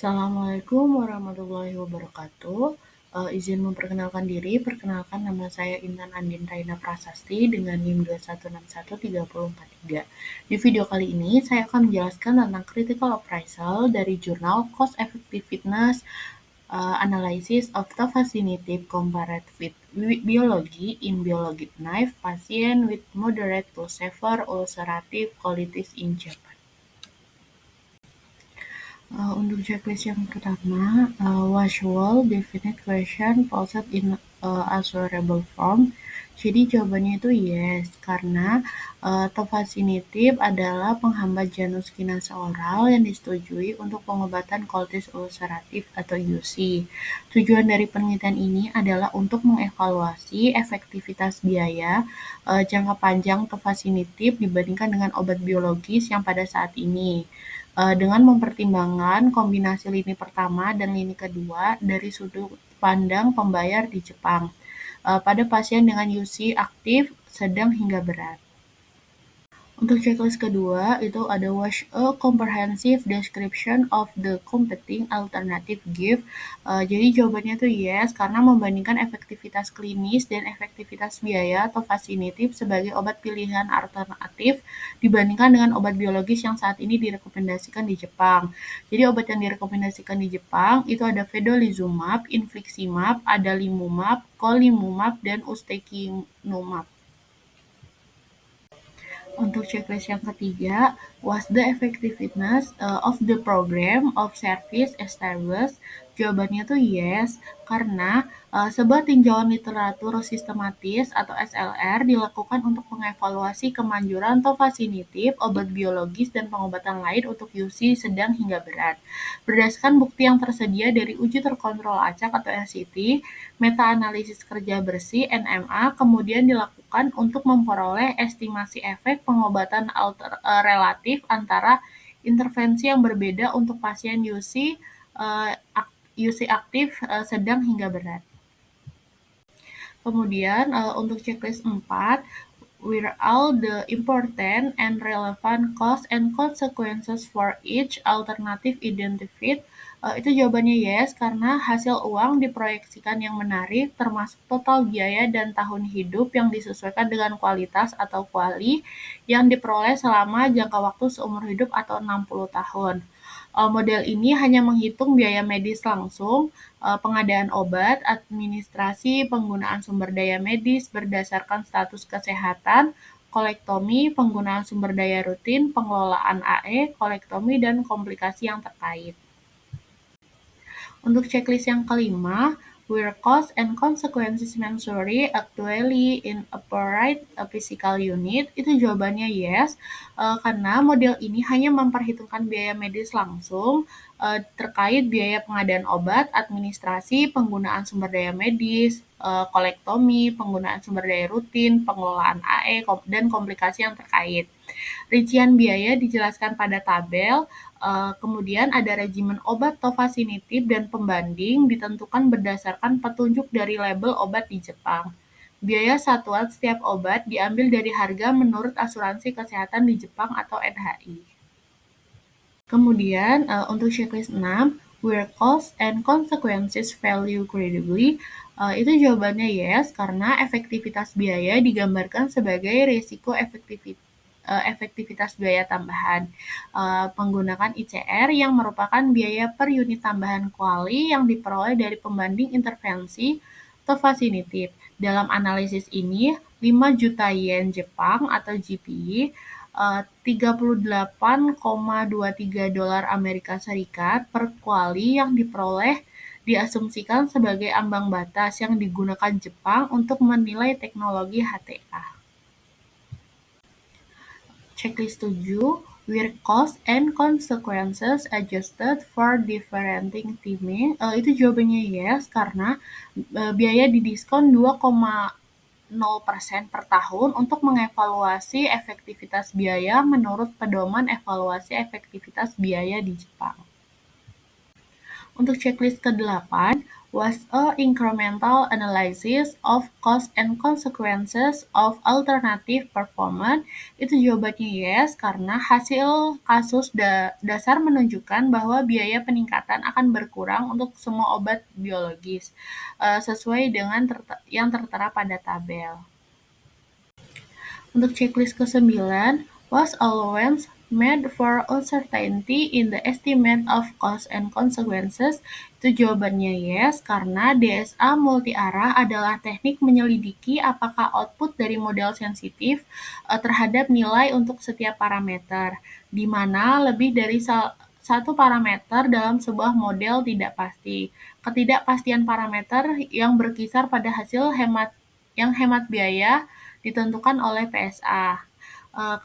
Assalamualaikum warahmatullahi wabarakatuh. Izin memperkenalkan diri, perkenalkan nama saya Intan Andin Raina Prasasti dengan NIM 2161343. Di video kali ini saya akan menjelaskan tentang critical appraisal dari jurnal Cost Effectiveness Analysis of Tofasinative compared with Biology in Biologic Knife Patient with Moderate to Severe Ulcerative Colitis in Japan. Untuk checklist yang pertama, was well definite question posed in answerable form. Jadi jawabannya itu yes, karena tofasinative adalah penghambat janus kinase oral yang disetujui untuk pengobatan colitis ulceratif atau UC. Tujuan dari penelitian ini adalah untuk mengevaluasi efektivitas biaya jangka panjang tofasinative dibandingkan dengan obat biologis yang pada saat ini. Dengan mempertimbangkan kombinasi lini pertama dan lini kedua dari sudut pandang pembayar di Jepang pada pasien dengan UC aktif, sedang hingga berat. Untuk checklist kedua, itu ada was a comprehensive description of the competing alternative give. Jadi jawabannya tuh yes, karena membandingkan efektivitas klinis dan efektivitas biaya atau fasinatif sebagai obat pilihan alternatif dibandingkan dengan obat biologis yang saat ini direkomendasikan di Jepang. Jadi obat yang direkomendasikan di Jepang itu ada vedolizumab, infliximab, adalimumab, golimumab, dan ustekinumab. Untuk checklist yang ketiga, was the effectiveness of the program of service established? Jawabannya tuh yes, karena sebuah tinjauan literatur sistematis atau SLR dilakukan untuk mengevaluasi kemanjuran tofasinatif, obat biologis, dan pengobatan lain untuk UC sedang hingga berat. Berdasarkan bukti yang tersedia dari uji terkontrol acak atau RCT, meta-analisis kerja bersih NMA kemudian dilakukan untuk memperoleh estimasi efek pengobatan relatif antara intervensi yang berbeda untuk pasien UC aktif sedang hingga berat. Kemudian untuk checklist 4, were all the important and relevant costs and consequences for each alternative identified? Itu jawabannya yes, karena hasil uang diproyeksikan yang menarik, termasuk total biaya dan tahun hidup yang disesuaikan dengan kualitas atau kuali yang diperoleh selama jangka waktu seumur hidup atau 60 tahun. Model ini hanya menghitung biaya medis langsung, pengadaan obat, administrasi, penggunaan sumber daya medis berdasarkan status kesehatan, kolektomi, penggunaan sumber daya rutin, pengelolaan AE, kolektomi, dan komplikasi yang terkait. Untuk checklist yang kelima, were costs and consequences measured actually in appropriate physical unit? Itu jawabannya yes, karena model ini hanya memperhitungkan biaya medis langsung terkait biaya pengadaan obat, administrasi, penggunaan sumber daya medis, kolektomi, penggunaan sumber daya rutin, pengelolaan AE, dan komplikasi yang terkait. Rincian biaya dijelaskan pada tabel. Kemudian ada regimen obat tofasinatif dan pembanding ditentukan berdasarkan petunjuk dari label obat di Jepang. Biaya satuan setiap obat diambil dari harga menurut asuransi kesehatan di Jepang atau NHI. Kemudian untuk checklist 6, were costs and consequences value credibly? Itu jawabannya yes, karena efektivitas biaya digambarkan sebagai risiko efektivitas biaya tambahan. Penggunaan ICR yang merupakan biaya per unit tambahan kuali yang diperoleh dari pembanding intervensi tofasinatif. Dalam analisis ini, 5 juta yen Jepang atau GPY, 38,23 dolar Amerika Serikat per kuali yang diperoleh diasumsikan sebagai ambang batas yang digunakan Jepang untuk menilai teknologi HTA. Checklist 7, were costs and consequences adjusted for differentiating timing? Itu jawabannya yes, karena biaya didiskon 2,0% per tahun untuk mengevaluasi efektivitas biaya menurut pedoman evaluasi efektivitas biaya di Jepang. Untuk checklist ke-8, Was a incremental analysis of cost and consequences of alternative performance? Itu jawabannya yes, karena hasil kasus dasar menunjukkan bahwa biaya peningkatan akan berkurang untuk semua obat biologis, sesuai dengan yang tertera pada tabel. Untuk checklist ke-9, was allowance made for uncertainty in the estimate of cost and consequences? Itu jawabannya yes, karena DSA multi-arah adalah teknik menyelidiki apakah output dari model sensitif terhadap nilai untuk setiap parameter, di mana lebih dari satu parameter dalam sebuah model tidak pasti. Ketidakpastian parameter yang berkisar pada hasil hemat biaya ditentukan oleh PSA.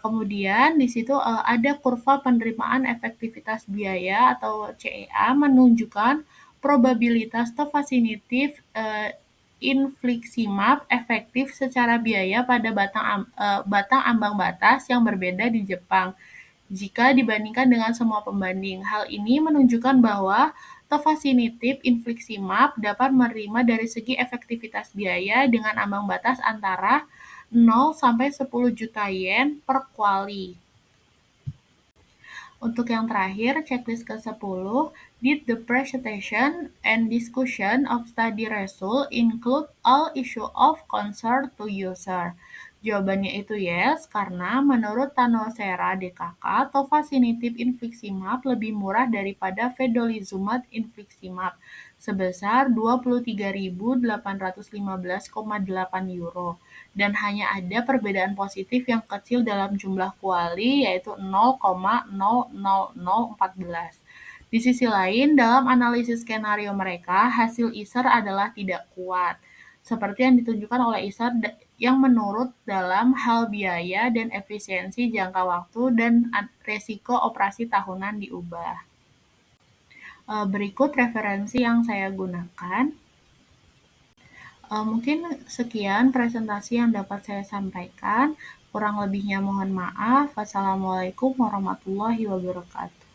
Kemudian di situ ada kurva penerimaan efektivitas biaya atau CEA menunjukkan probabilitas tofasinitif infliximab efektif secara biaya pada batang ambang batas yang berbeda di Jepang jika dibandingkan dengan semua pembanding. Hal ini menunjukkan bahwa tofasinitab infliximab dapat menerima dari segi efektivitas biaya dengan ambang batas antara 0 sampai 10 juta yen per kuali. Untuk yang terakhir, checklist ke-10, did the presentation and discussion of study result include all issue of concern to user? Jawabannya itu yes, karena menurut Tanosera DKK, tofasinitab infliximab lebih murah daripada vedolizumab infliximab, sebesar 23.815,8 euro. Dan hanya ada perbedaan positif yang kecil dalam jumlah kuali, yaitu 0,00014. Di sisi lain, dalam analisis skenario mereka, hasil ISER adalah tidak kuat, seperti yang ditunjukkan oleh ISER yang menurut dalam hal biaya dan efisiensi jangka waktu dan resiko operasi tahunan diubah. Berikut referensi yang saya gunakan. Mungkin sekian presentasi yang dapat saya sampaikan. Kurang lebihnya mohon maaf. Wassalamualaikum warahmatullahi wabarakatuh.